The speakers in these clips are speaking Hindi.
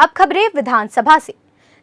अब खबरें विधानसभा से।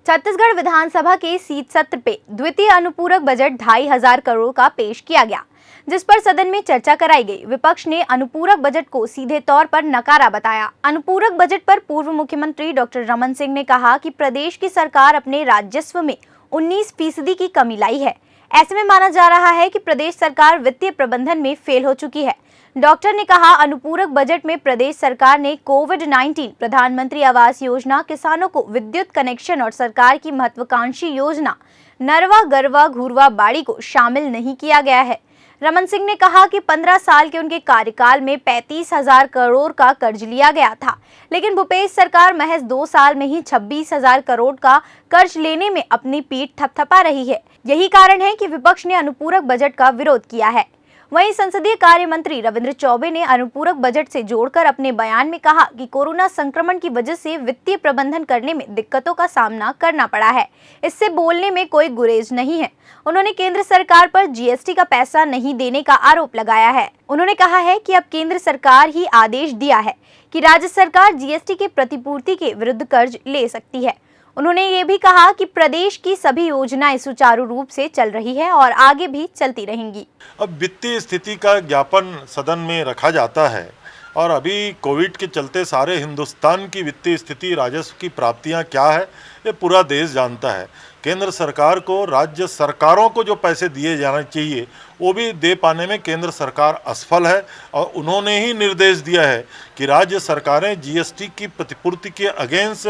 छत्तीसगढ़ विधानसभा के शीत सत्र पे द्वितीय अनुपूरक बजट 2,500 करोड़ का पेश किया गया, जिस पर सदन में चर्चा कराई गई। विपक्ष ने अनुपूरक बजट को सीधे तौर पर नकारा बताया। अनुपूरक बजट पर पूर्व मुख्यमंत्री डॉक्टर रमन सिंह ने कहा कि प्रदेश की सरकार अपने राजस्व में 19% की कमी लाई है। ऐसे में माना जा रहा है कि प्रदेश सरकार वित्तीय प्रबंधन में फेल हो चुकी है। डॉक्टर ने कहा, अनुपूरक बजट में प्रदेश सरकार ने कोविड-19, प्रधानमंत्री आवास योजना, किसानों को विद्युत कनेक्शन और सरकार की महत्वाकांक्षी योजना नरवा गरवा घुरवा बाड़ी को शामिल नहीं किया गया है। रमन सिंह ने कहा कि 15 साल के उनके कार्यकाल में 35,000 करोड़ का कर्ज लिया गया था, लेकिन भूपेश सरकार महज 2 साल में ही 26,000 करोड़ का कर्ज लेने में अपनी पीठ थपथपा रही है। यही कारण है कि विपक्ष ने अनुपूरक बजट का विरोध किया है। वहीं संसदीय कार्य मंत्री रविंद्र चौबे ने अनुपूरक बजट से जोड़कर अपने बयान में कहा कि कोरोना संक्रमण की वजह से वित्तीय प्रबंधन करने में दिक्कतों का सामना करना पड़ा है। इससे बोलने में कोई गुरेज नहीं है। उन्होंने केंद्र सरकार पर जीएसटी का पैसा नहीं देने का आरोप लगाया है। उन्होंने कहा है कि अब केंद्र सरकार ही आदेश दिया है कि राज्य सरकार जीएसटी के प्रतिपूर्ति के विरुद्ध कर्ज ले सकती है। उन्होंने ये भी कहा कि प्रदेश की सभी योजनाएं सुचारू रूप से चल रही है और आगे भी चलती रहेंगी। अब वित्तीय स्थिति का ज्ञापन सदन में रखा जाता है और अभी कोविड के चलते सारे हिंदुस्तान की वित्तीय स्थिति, राजस्व की प्राप्तियां क्या है, ये पूरा देश जानता है। केंद्र सरकार को, राज्य सरकारों को जो पैसे दिए जाने चाहिए वो भी दे पाने में केंद्र सरकार असफल है और उन्होंने ही निर्देश दिया है कि राज्य सरकारें जीएसटी की प्रतिपूर्ति के अगेंस्ट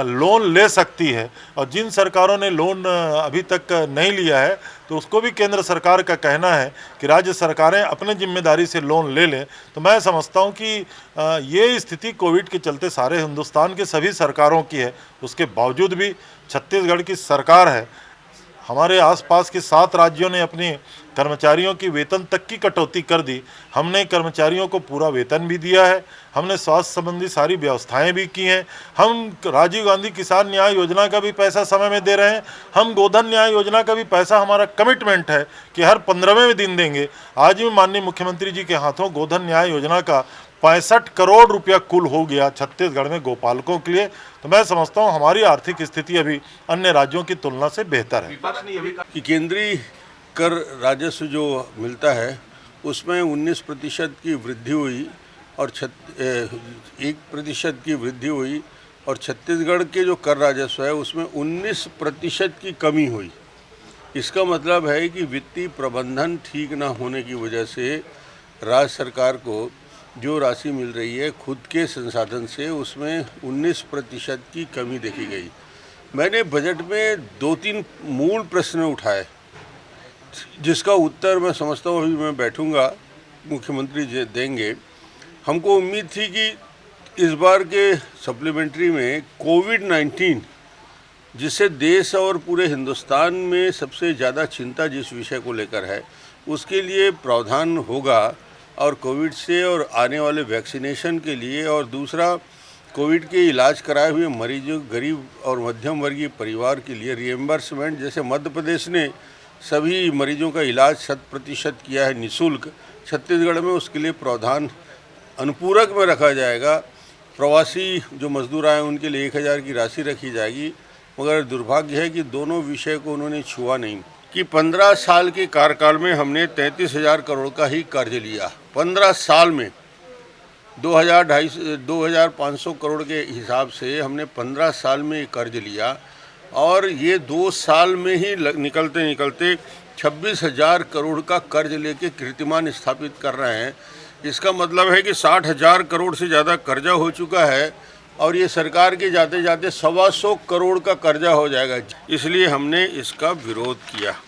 लोन ले सकती है और जिन सरकारों ने लोन अभी तक नहीं लिया है तो उसको भी केंद्र सरकार का कहना है कि राज्य सरकारें अपने जिम्मेदारी से लोन ले लें। तो मैं समझता हूं कि ये स्थिति कोविड के चलते सारे हिंदुस्तान के सभी सरकारों की है। उसके बावजूद भी छत्तीसगढ़ की सरकार है, हमारे आसपास के 7 राज्यों ने अपने कर्मचारियों की वेतन तक की कटौती कर दी। हमने कर्मचारियों को पूरा वेतन भी दिया है, हमने स्वास्थ्य संबंधी सारी व्यवस्थाएं भी की हैं, हम राजीव गांधी किसान न्याय योजना का भी पैसा समय में दे रहे हैं, हम गोधन न्याय योजना का भी पैसा, हमारा कमिटमेंट है कि हर 15वें दिन देंगे। आज भी माननीय मुख्यमंत्री जी के हाथों गोधन न्याय योजना का 65 करोड़ रुपया कुल हो गया छत्तीसगढ़ में गोपालकों के लिए। तो मैं समझता हूँ हमारी आर्थिक स्थिति अभी अन्य राज्यों की तुलना से बेहतर है। विपक्ष ने यह भी कहा कि केंद्रीय कर राजस्व जो मिलता है उसमें 19% की वृद्धि हुई और 1% की वृद्धि हुई और छत्तीसगढ़ के जो कर राजस्व है उसमें 19% की कमी हुई। इसका मतलब है कि वित्तीय प्रबंधन ठीक ना होने की वजह से राज्य सरकार को जो राशि मिल रही है खुद के संसाधन से उसमें 19% की कमी देखी गई। मैंने बजट में 2-3 मूल प्रश्न उठाए जिसका उत्तर मैं समझता हूँ अभी मैं बैठूंगा मुख्यमंत्री जी देंगे। हमको उम्मीद थी कि इस बार के सप्लीमेंट्री में कोविड-19 जिससे देश और पूरे हिंदुस्तान में सबसे ज़्यादा चिंता जिस विषय को लेकर है उसके लिए प्रावधान होगा और कोविड से और आने वाले वैक्सीनेशन के लिए और दूसरा कोविड के इलाज कराए हुए मरीजों, गरीब और मध्यम वर्गीय परिवार के लिए रिएम्बर्समेंट, जैसे मध्य प्रदेश ने सभी मरीजों का इलाज 100% किया है निःशुल्क, छत्तीसगढ़ में उसके लिए प्रावधान अनुपूरक में रखा जाएगा। प्रवासी जो मजदूर आए उनके लिए 1,000 की राशि रखी जाएगी। मगर दुर्भाग्य है कि दोनों विषय को उन्होंने छुआ नहीं कि 15 साल के कार्यकाल में हमने 33,000 करोड़ का ही कर्ज लिया। 15 साल में 2,500 करोड़ के हिसाब से हमने 15 साल में कर्ज लिया और ये 2 साल में ही निकलते निकलते 26,000 करोड़ का कर्ज लेके कीर्तिमान स्थापित कर रहे हैं। इसका मतलब है कि 60,000 करोड़ से ज़्यादा कर्जा हो चुका है और ये सरकार के जाते जाते 125 करोड़ का कर्जा हो जाएगा। इसलिए हमने इसका विरोध किया।